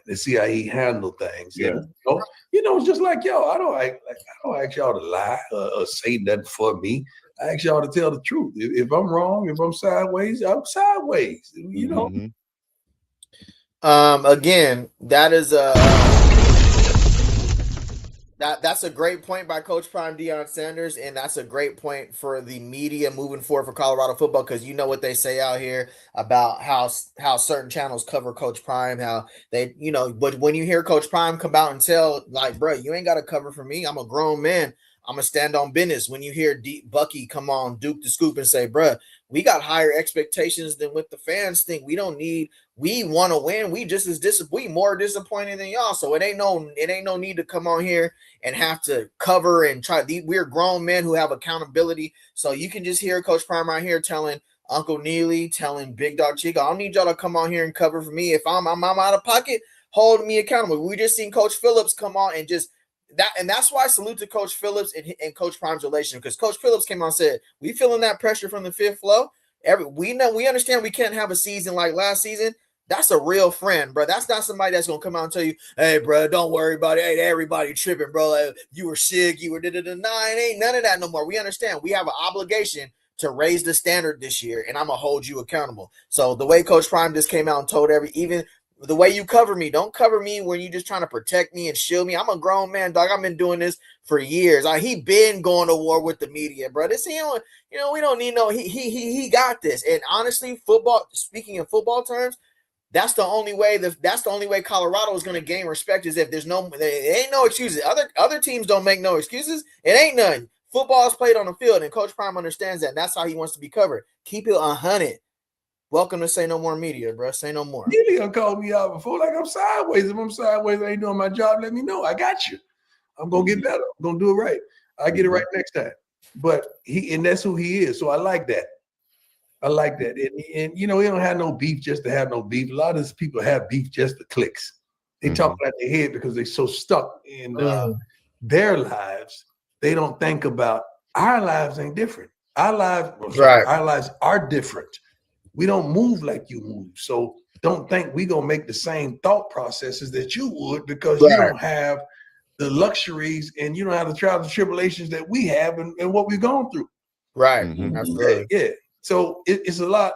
to see how he handled things. Yeah. And it's just like I don't ask y'all to lie or say nothing for me. I ask y'all to tell the truth. If I'm wrong, if I'm sideways, I'm sideways. Mm-hmm. Again, that is that's a great point by Coach Prime Deion Sanders, and that's a great point for the media moving forward for Colorado football, because you know what they say out here about how certain channels cover Coach Prime, how they but when you hear Coach Prime come out and tell, like, bro, you ain't got to cover for me. I'm a grown man. I'm gonna stand on business. When you hear Bucky come on Duke the Scoop and say, bro, we got higher expectations than what the fans think. We don't need. We want to win. We just we more disappointed than y'all. So it ain't no need to come on here and have to cover and try. We're grown men who have accountability. So you can just hear Coach Prime right here telling Uncle Neely, telling Big Dog Chico, I don't need y'all to come on here and cover for me. If I'm out of pocket, hold me accountable. We just seen Coach Phillips come on and just that, and that's why I salute to Coach Phillips and Coach Prime's relation, because Coach Phillips came on and said, we feeling that pressure from the fifth flow. We understand we can't have a season like last season. That's a real friend, bro. That's not somebody that's gonna come out and tell you, hey, bro, don't worry about it. Hey, everybody tripping, bro. Like, you were sick, you were da-da-da. Nah, it ain't none of that no more. We understand. We have an obligation to raise the standard this year, and I'm gonna hold you accountable. So the way Coach Prime just came out and told even the way you cover me, don't cover me when you just trying to protect me and shield me. I'm a grown man, dog. I've been doing this for years. He been going to war with the media, bro. This we don't need no. He got this. And honestly, football. Speaking in football terms, that's the only way. That's the only way Colorado is going to gain respect, is if there ain't no excuses. Other teams don't make no excuses. It ain't none. Football is played on the field, and Coach Prime understands that. And that's how he wants to be covered. Keep it 100. Welcome to Say No More Media, bro. Say no more. Neely gonna call me out before, like I'm sideways. If I'm sideways, I ain't doing my job. Let me know. I got you. I'm gonna get better. I'm gonna do it right. I get it right next time. But and that's who he is. So I like that. I like that. And he don't have no beef just to have no beef. A lot of these people have beef just for clicks. They talk about their head because they're so stuck in their lives. They don't think about our lives ain't different. Our lives are different. We don't move like you move. So don't think we gonna make the same thought processes that you would, because you don't have the luxuries and you don't have the trials and tribulations that we have and what we've gone through. Right. Absolutely. Yeah. So it's a lot.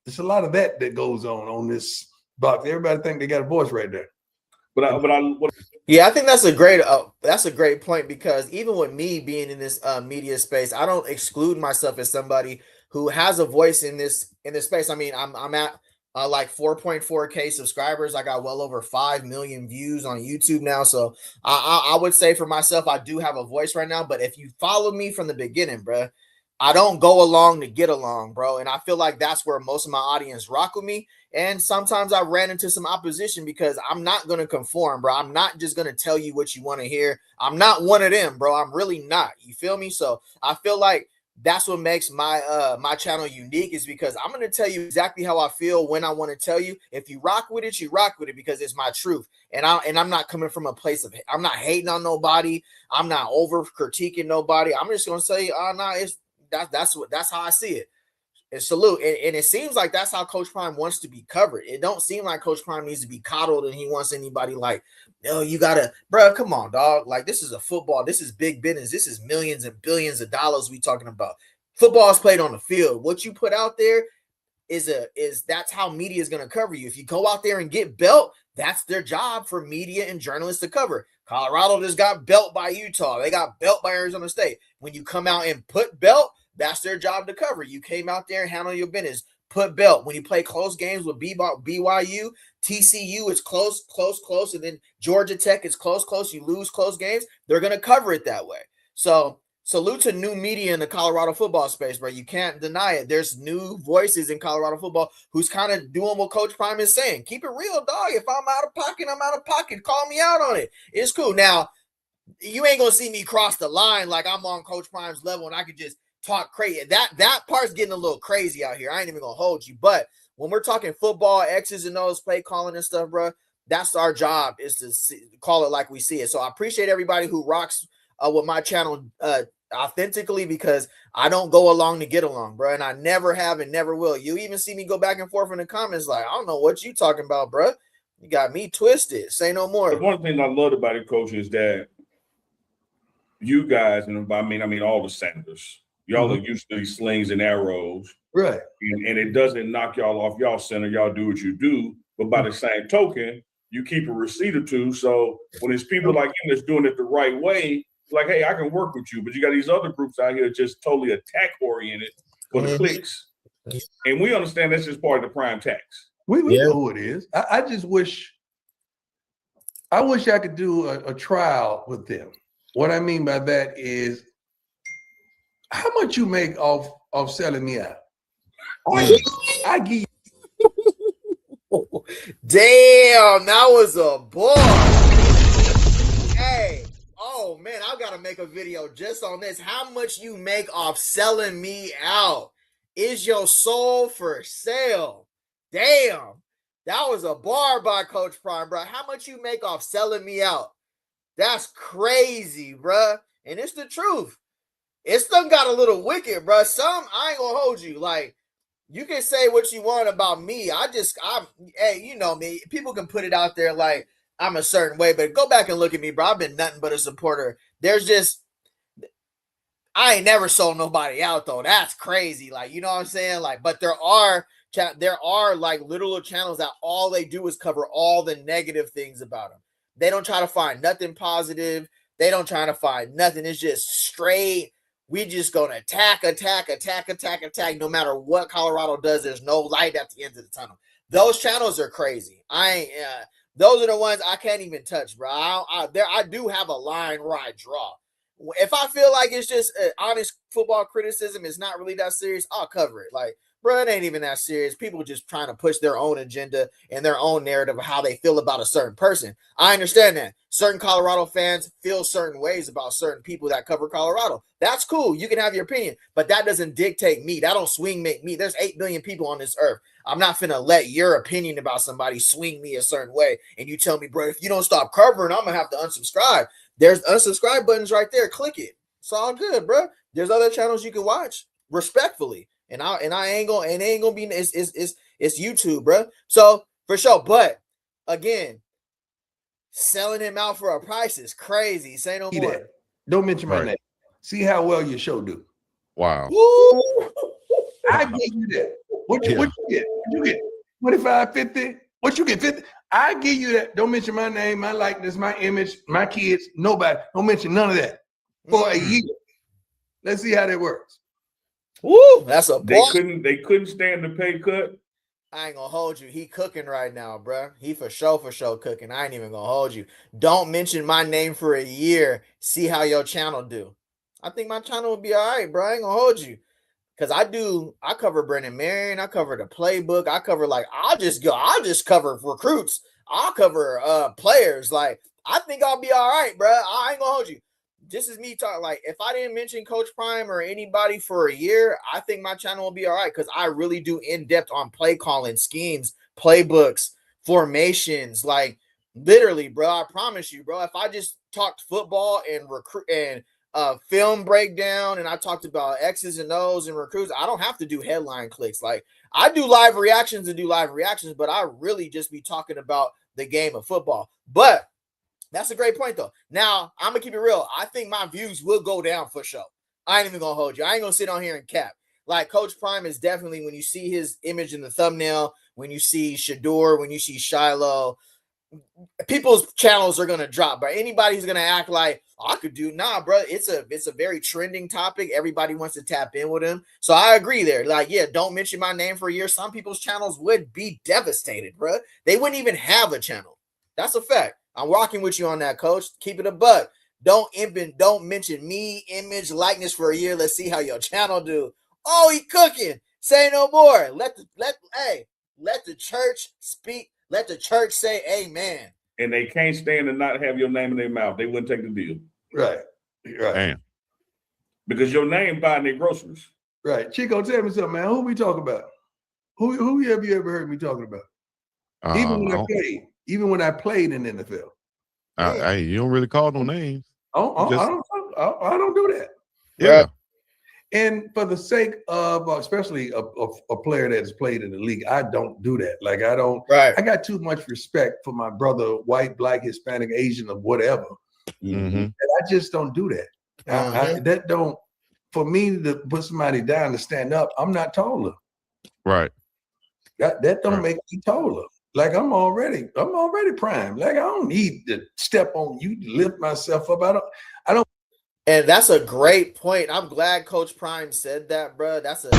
It's a lot of that goes on this box. Everybody think they got a voice right there. Yeah, I think that's a great point, because even with me being in this media space, I don't exclude myself as somebody who has a voice in this space. I mean, I'm at like 4.4K subscribers. I got well over 5 million views on YouTube now. So I would say for myself, I do have a voice right now. But if you follow me from the beginning, bro, I don't go along to get along, bro. And I feel like that's where most of my audience rock with me. And sometimes I ran into some opposition because I'm not going to conform, bro. I'm not just going to tell you what you want to hear. I'm not one of them, bro. I'm really not. You feel me? So I feel like that's what makes my my channel unique, is because I'm going to tell you exactly how I feel when I want to tell you. If you rock with it, you rock with it, because it's my truth. And I'm not coming from a place of, I'm not hating on nobody. I'm not over critiquing nobody. I'm just going to say, that's how I see it. And salute. And it seems like that's how Coach Prime wants to be covered. It don't seem like Coach Prime needs to be coddled and he wants anybody like, no, you gotta, bro, come on, dog. Like, this is a football. This is big business. This is millions and billions of dollars we talking about. Football is played on the field. What you put out there is that's how media is gonna cover you. If you go out there and get belt, that's their job for media and journalists to cover. Colorado just got belt by Utah. They got belt by Arizona State. When you come out and put belt, that's their job to cover. You came out there and handle your business. Put belt. When you play close games with BYU, TCU, it's close, and then Georgia Tech, it's close. You lose close games. They're going to cover it that way. So salute to new media in the Colorado football space, bro. You can't deny it. There's new voices in Colorado football who's kind of doing what Coach Prime is saying. Keep it real, dog. If I'm out of pocket, I'm out of pocket. Call me out on it. It's cool. Now, you ain't going to see me cross the line like I'm on Coach Prime's level and I could just talk crazy. That part's getting a little crazy out here. I ain't even gonna hold you. But when we're talking football, X's and O's, play calling and stuff, bro, that's our job, is to call it like we see it. So I appreciate everybody who rocks with my channel authentically, because I don't go along to get along, bro, and I never have and never will. You even see me go back and forth in the comments like, I don't know what you talking about, bro. You got me twisted. Say no more. The one thing I loved about it, Coach, is that you guys, and I mean all the Sanders, y'all are used to these slings and arrows. Right. And it doesn't knock y'all off y'all center. Y'all do what you do. But by the same token, you keep a receipt or two. So when it's people like him that's doing it the right way, like, hey, I can work with you. But you got these other groups out here just totally attack oriented for the clicks. And we understand that's just part of the prime tax. We know who it is. I just wish I could do a trial with them. What I mean by that is, how much you make off selling me out? I give you. Damn, that was a bar. Hey, oh man, I gotta make a video just on this. How much you make off selling me out? Is your soul for sale? Damn, that was a bar by Coach Prime, bro. How much you make off selling me out? That's crazy, bro. And it's the truth. It's done got a little wicked, bro. I ain't gonna hold you. Like, you can say what you want about me. Hey, you know me. People can put it out there like I'm a certain way, but go back and look at me, bro. I've been nothing but a supporter. I ain't never sold nobody out, though. That's crazy. Like, you know what I'm saying? Like, but there are like little channels that all they do is cover all the negative things about them. They don't try to find nothing positive. They don't try to find nothing. It's just straight. We just gonna attack. No matter what Colorado does, there's no light at the end of the tunnel. Those channels are crazy. Those are the ones I can't even touch, bro. I do have a line where I draw. If I feel like it's just honest football criticism, it's not really that serious, I'll cover it. Like, bro, it ain't even that serious. People just trying to push their own agenda and their own narrative of how they feel about a certain person. I understand that. Certain Colorado fans feel certain ways about certain people that cover Colorado. That's cool. You can have your opinion, but that doesn't dictate me. That don't swing me. There's 8 billion people on this earth. I'm not finna let your opinion about somebody swing me a certain way. And you tell me, bro, if you don't stop covering, I'm gonna have to unsubscribe. There's unsubscribe buttons right there. Click it. It's all good, bro. There's other channels you can watch respectfully. And I ain't gonna be it's YouTube, bro. So for sure. But again, selling him out for a price is crazy. Say no more. Don't mention my name. See how well your show do. Wow. Woo! I give you that. What you get? What you get? 25, 50? What you get? 50? I give you that. Don't mention my name, my likeness, my image, my kids, nobody. Don't mention none of that for a year. Let's see how that works. Woo! That's a they couldn't stand the pay cut. I ain't gonna hold you. He cooking right now, bro. He for sure cooking. I ain't even gonna hold you. Don't mention my name for a year. See how your channel do. I think my channel will be all right, bro. I ain't gonna hold you. Cause I cover Brendan Marion, I cover the playbook, I'll just cover recruits, I'll cover players. Like, I think I'll be all right, bro. I ain't gonna hold you. This is me talking. Like, if I didn't mention Coach Prime or anybody for a year, I think my channel will be all right, because I really do in-depth on play calling, schemes, playbooks, formations. Like, literally, bro, I promise you, bro. If I just talked football and recruit and film breakdown, and I talked about X's and O's and recruits, I don't have to do headline clicks. Like, I do live reactions, but I really just be talking about the game of football. But that's a great point, though. Now, I'm going to keep it real. I think my views will go down for sure. I ain't even going to hold you. I ain't going to sit on here and cap. Like, Coach Prime is definitely, when you see his image in the thumbnail, when you see Shador, when you see Shiloh, people's channels are going to drop. But anybody who's going to act like, I could do, nah, bro, it's a very trending topic. Everybody wants to tap in with him. So I agree there. Like, yeah, don't mention my name for a year. Some people's channels would be devastated, bro. They wouldn't even have a channel. That's a fact. I'm rocking with you on that, Coach. Keep it a buck. Don't mention me, image, likeness for a year. Let's see how your channel do. Oh, he cooking. Say no more. Let the church speak. Let the church say amen. And they can't stand to not have your name in their mouth. They wouldn't take the deal. Right. Damn. Because your name buying their groceries. Right. Chico, tell me something, man. Who we talking about? Who have you ever heard me talking about? Even when I played in the NFL. Hey, you don't really call no names. I don't do that. Yeah. And for the sake of especially a player that has played in the league, I don't do that. Like I don't. Right. I got too much respect for my brother, white, black, Hispanic, Asian, or whatever. Mm-hmm. And I just don't do that. That don't. For me to put somebody down to stand up, I'm not taller. Right. That don't make me taller. Like I'm already primed. Like I don't need to step on you to lift myself up. I don't. And that's a great point. I'm glad Coach Prime said that, bro. That's a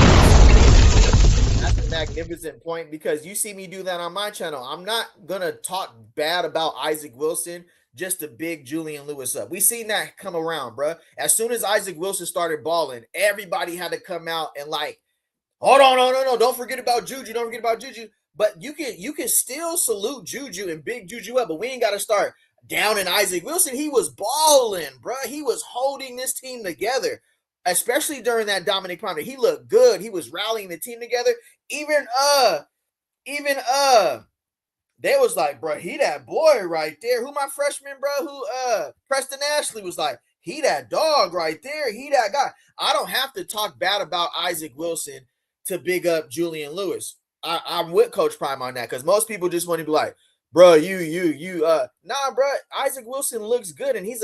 magnificent point, because you see me do that on my channel. I'm not gonna talk bad about Isaac Wilson just to big Julian Lewis up. We seen that come around, bro. As soon as Isaac Wilson started balling, everybody had to come out and like, hold on, no, don't forget about Juju. Don't forget about Juju. But you can still salute Juju and big Juju up, but we ain't got to start down in Isaac Wilson. He was balling, bro. He was holding this team together, especially during that Dominic Prime. He looked good. He was rallying the team together. Even they was like, bro, he that boy right there. Who my freshman, bro? Who Preston Ashley was like, he that dog right there. He that guy. I don't have to talk bad about Isaac Wilson to big up Julian Lewis. I'm with Coach Prime on that, because most people just want to be like, bro, nah, bro. Isaac Wilson looks good, and he's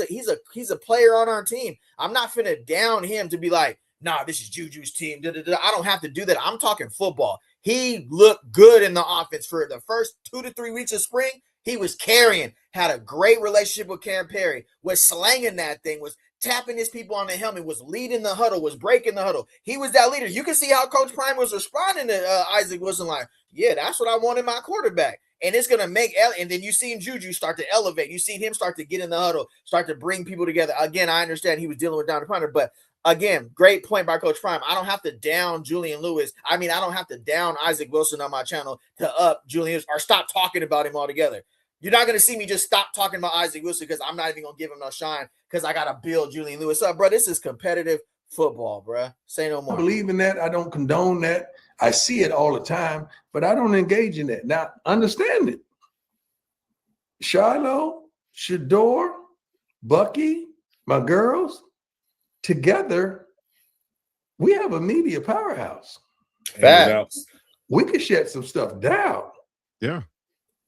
a player on our team. I'm not finna down him to be like, nah, this is Juju's team. I don't have to do that. I'm talking football. He looked good in the offense for the first 2 to 3 weeks of spring. He was carrying, had a great relationship with Cam Perry, was slanging that thing, was tapping his people on the helmet, was leading the huddle, was breaking the huddle. He was that leader. You can see how Coach Prime was responding to Isaac Wilson, like, yeah, that's what I want in my quarterback. And it's going to make – and then you seen Juju start to elevate. You seen him start to get in the huddle, start to bring people together. Again, I understand he was dealing with Dominic Prime, but again, great point by Coach Prime. I don't have to down Julian Lewis. I mean, I don't have to down Isaac Wilson on my channel to up Julian Lewis or stop talking about him altogether. You're not going to see me just stop talking about Isaac Wilson because I'm not even going to give him no shine because I got to build Julian Lewis up. Bro, this is competitive football, bro. Say no more. I believe in that. I don't condone that. I see it all the time, but I don't engage in that. Now, understand it. Shiloh, Shador, Bucky, my girls, together, we have a media powerhouse. Facts. We could shut some stuff down. Yeah.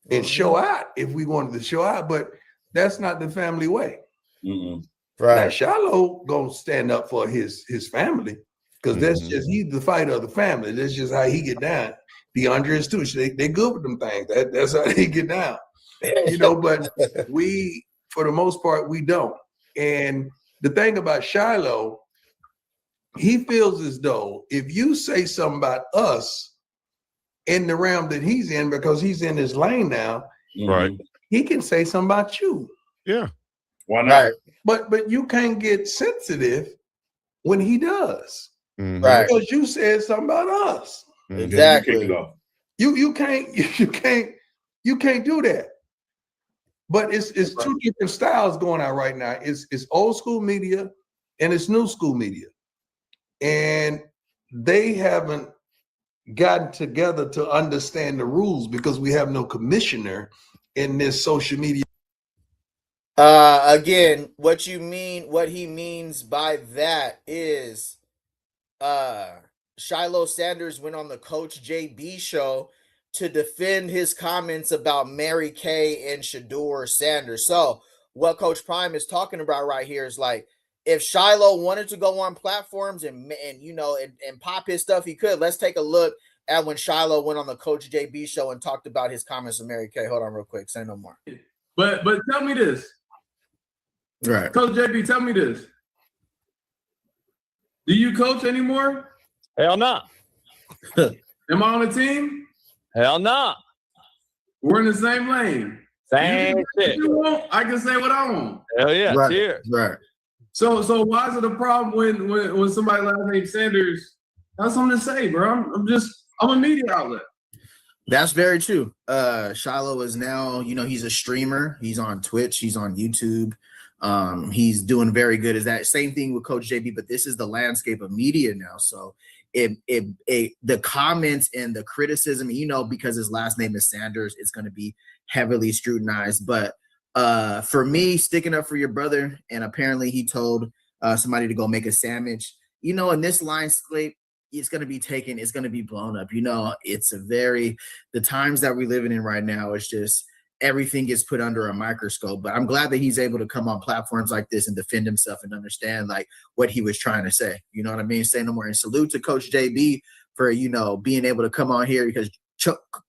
And show out if we wanted to show out, but that's not the family way. Mm-mm. Right. Now, Shiloh gonna stand up for his family because that's just he's the fighter of the family. That's just how he get down. DeAndre is too. They good with them things. That's how they get down. You know, but we, for the most part, we don't. And the thing about Shiloh, he feels as though if you say something about us in the realm that he's in, because he's in his lane now, Right. he can say something about you. Yeah. Why not? Right. But you can't get sensitive when he does. Mhm. Right. Because you said something about us. Mhm. Exactly. You kick it off. You can't do that. But it's two different styles going on right now. It's old school media and it's new school media. And they haven't gotten together to understand the rules because we have no commissioner in this social media. Again, what he means by that is Shiloh Sanders went on the Coach JB show to defend his comments about Mary Kay and Shador Sanders. So what Coach Prime is talking about right here is like, if Shiloh wanted to go on platforms and pop his stuff, he could. Let's take a look at when Shiloh went on the Coach JB show and talked about his comments of Mary Kay. Hold on real quick. Say no more. But tell me this. Right. Coach JB, tell me this. Do you coach anymore? Hell no. Am I on a team? Hell no. We're in the same lane. Same shit. If you want, I can say what I want. Hell yeah. Right. Cheers. Right. So why is it a problem when somebody last name Sanders has something to say, bro? I'm a media outlet. That's very true. Shiloh is now, he's a streamer. He's on Twitch. He's on YouTube. He's doing very good as that. Same thing with Coach JB, but this is the landscape of media now. So the comments and the criticism, because his last name is Sanders, it's going to be heavily scrutinized. But for me, sticking up for your brother, and apparently he told somebody to go make a sandwich. in this landscape, it's going to be taken, it's going to be blown up. The times that we're living in right now, it's just everything gets put under a microscope. But I'm glad that he's able to come on platforms like this and defend himself and understand like what he was trying to say. You know what I mean? Say no more. And salute to Coach JB for, being able to come on here, because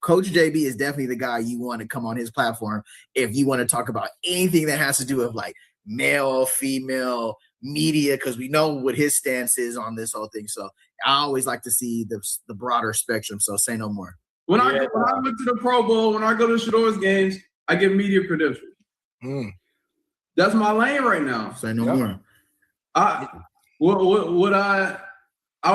Coach JB is definitely the guy you want to come on his platform if you want to talk about anything that has to do with like male, female, media, because we know what his stance is on this whole thing. So I always like to see the broader spectrum. So say no more. When I went to the Pro Bowl, when I go to Shador's games, I get media credentials. That's my lane right now. Say no more. I'll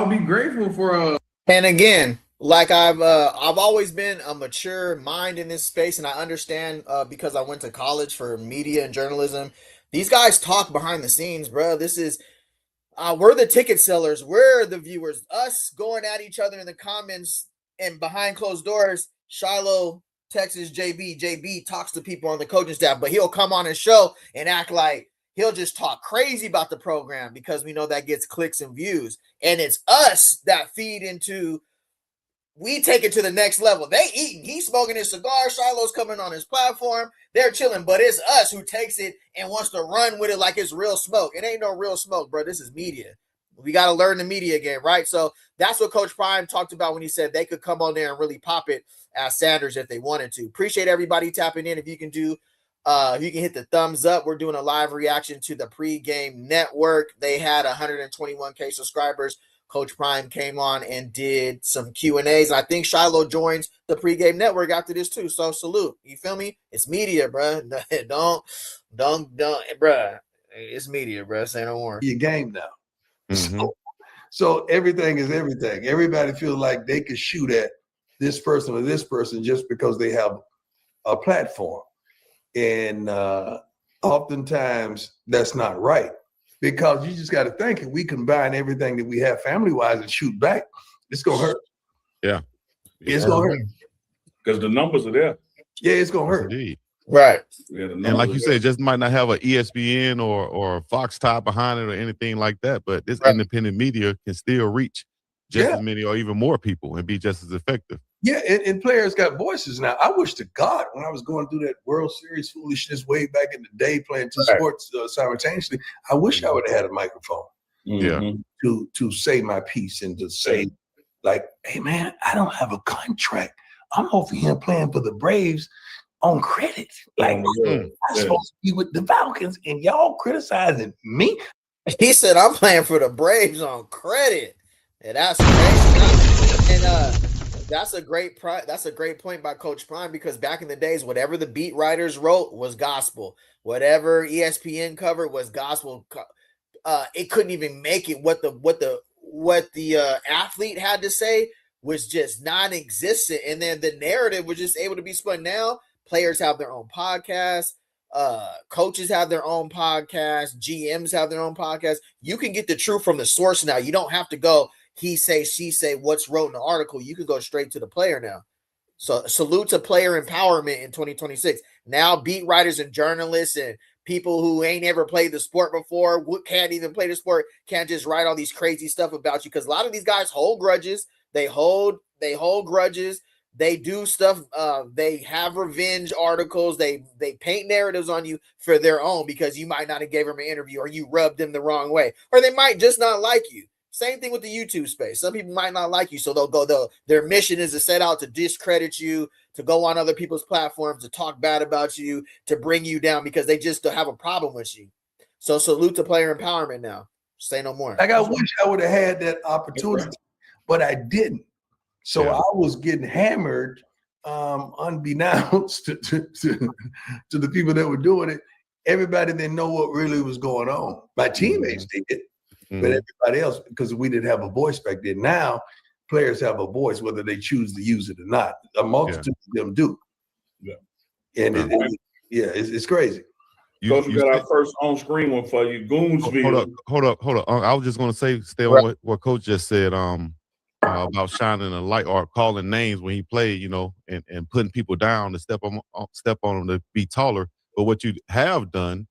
be grateful for And again, like I've always been a mature mind in this space, and I understand because I went to college for media and journalism. These guys talk behind the scenes, bro. This is we're the ticket sellers, we're the viewers. Us going at each other in the comments and behind closed doors. Shiloh texts JB. JB talks to people on the coaching staff, but he'll come on his show and act like he'll just talk crazy about the program because we know that gets clicks and views. And it's us that feed into, we take it to the next level. They eating, he's smoking his cigar, Shiloh's coming on his platform, they're chilling, but it's us who takes it and wants to run with it like it's real smoke. It ain't no real smoke, bro. This is media. We got to learn the media game, right? So that's what Coach Prime talked about when he said they could come on there and really pop it as Sanders if they wanted to. Appreciate everybody tapping in. If you can do, you can hit the thumbs up. We're doing a live reaction to the pregame network. They had 121K subscribers. Coach Prime came on and did some Q&As. I think Shiloh joins the pregame network after this too. So salute. You feel me? It's media, bro. Don't, bro. It's media, bro. Say no more. Your game now. So everything is everything. Everybody feels like they could shoot at this person or this person just because they have a platform. And oftentimes that's not right, because you just got to think, if we combine everything that we have family-wise and shoot back, it's going to hurt. Yeah. It's going to hurt. Because the numbers are there. Yeah, it's going to hurt. Indeed. Right. Yeah, And like you said, just might not have an ESPN or Fox top behind it or anything like that, but this independent media can still reach just as many or even more people and be just as effective. Yeah, and players got voices now. I wish to God, when I was going through that World Series foolishness way back in the day, playing two sports simultaneously, I wish I would have had a microphone to say my piece and to say, like, hey, man, I don't have a contract. I'm over here playing for the Braves on credit. Like, I'm supposed to be with the Falcons, and y'all criticizing me? He said, I'm playing for the Braves on credit. And that's crazy. And that's a great point by Coach Prime, because back in the days, whatever the beat writers wrote was gospel. Whatever ESPN covered was gospel. It couldn't even make it. What the athlete had to say was just non-existent. And then the narrative was just able to be spun. Now players have their own podcasts. Coaches have their own podcasts. GMs have their own podcasts. You can get the truth from the source now. You don't have to go he say, she say, what's wrote in the article. You can go straight to the player now. So salute to player empowerment in 2026. Now beat writers and journalists and people who ain't ever played the sport before, can't even play the sport, can't just write all these crazy stuff about you, because a lot of these guys hold grudges. They hold grudges. They do stuff. They have revenge articles. They paint narratives on you for their own, because you might not have gave them an interview, or you rubbed them the wrong way, or they might just not like you. Same thing with the YouTube space. Some people might not like you, so their mission is to set out to discredit you, to go on other people's platforms, to talk bad about you, to bring you down, because they just don't have a problem with you. So salute to player empowerment now. Say no more. Like, I wish I would have had that opportunity, but I didn't. So I was getting hammered, unbeknownst to the people that were doing it. Everybody didn't know what really was going on. My teammates did, but everybody else, because we didn't have a voice back then. Now players have a voice, whether they choose to use it or not. A multitude of them do. Yeah. And it's crazy. You got our first on-screen one for you. Goonsville. Hold up. I was just going to say, stay on what Coach just said about shining a light or calling names when he played, and putting people down to step on them to be taller. But what you have done